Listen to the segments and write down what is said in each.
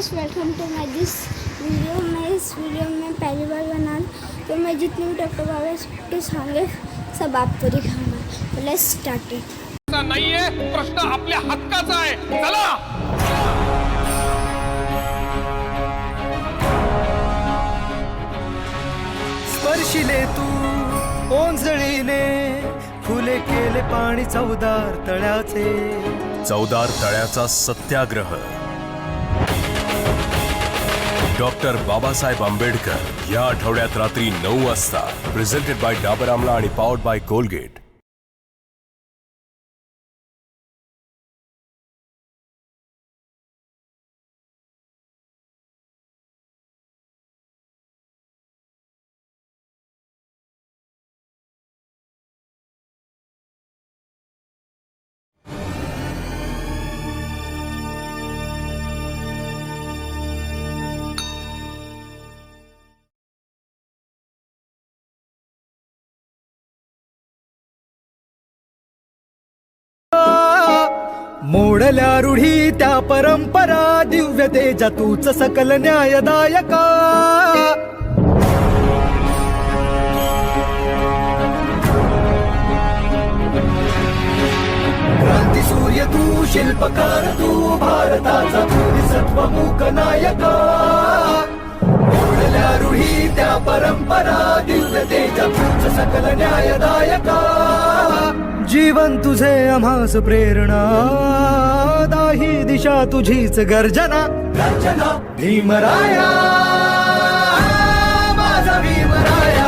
Guys, welcome to my this video. मैं इस video में पहली बार बना तो मैं जितनी भी डॉक्टर बाबा के सांगे सब आपको दिखाऊंगा। तो लेट्स स्टार्ट इट। नाहीये प्रश्न आपल्या हक्काचा आहे। चला स्पर्शिले तू ओंजळीने फुले केले पाणी चवदार तळ्याचे चवदार तळ्याचा सत्याग्रह। डॉक्टर बाबासाहेब आंबेडकर या आठवड्यात रात्री 9 वाजता प्रेझेंटेड बाय डाबर आमला आणि पावर्ड बाय कोलगेट। मोडल्या रूढी त्या परंपरा दिव्य तेजा तूच सकल न्यायदायका। क्रांती सूर्य तू शिल्पकार तू भारताचा बोधिसत्वमुख नायका। मोडल्या रूढी त्या परंपरा दिव्य तेजा तूच सकल न्यायदायका। जीवन तुझे आम्हास प्रेरणा दाही दिशा तुझीच गर्जना गर्जना। भीमराया माझा भीमराया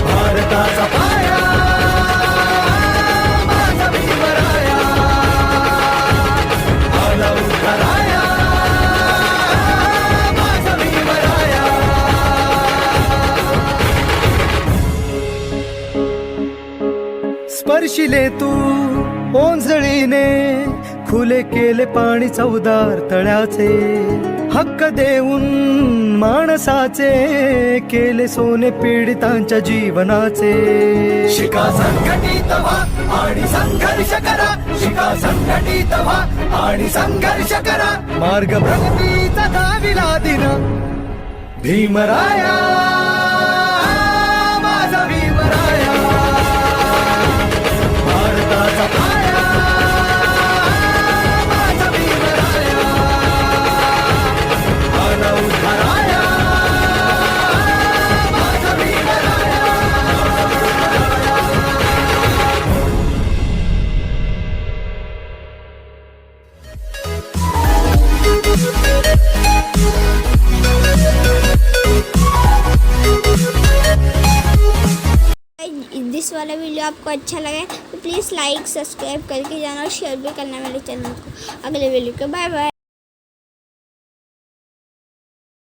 भारताचा पाया माझा भीमराया आला उद्धाराया माझा भीमराया। स्पर्शिले तू ओंजळीने खुले केले पाणी चवदार तळ्याचे हक्क देऊन माणसाचे केले सोने पीडितांच्या जीवनाचे। शिका संघटित व्हा आणि संघर्ष करा शिका संघटित व्हा आणि संघर्ष करा मार्ग प्रगतीचा दाविला दिन भीमराया माझा भीमराया भारताचा पाया माझा भीमराया आला उद्धाराया माझा भीमराया। दिस वाला वीडियो आपको अच्छा लगे तो प्लीज़ लाइक सब्सक्राइब करके जाना और शेयर भी करना मेरे चैनल को। अगले वीडियो के बाय बाय।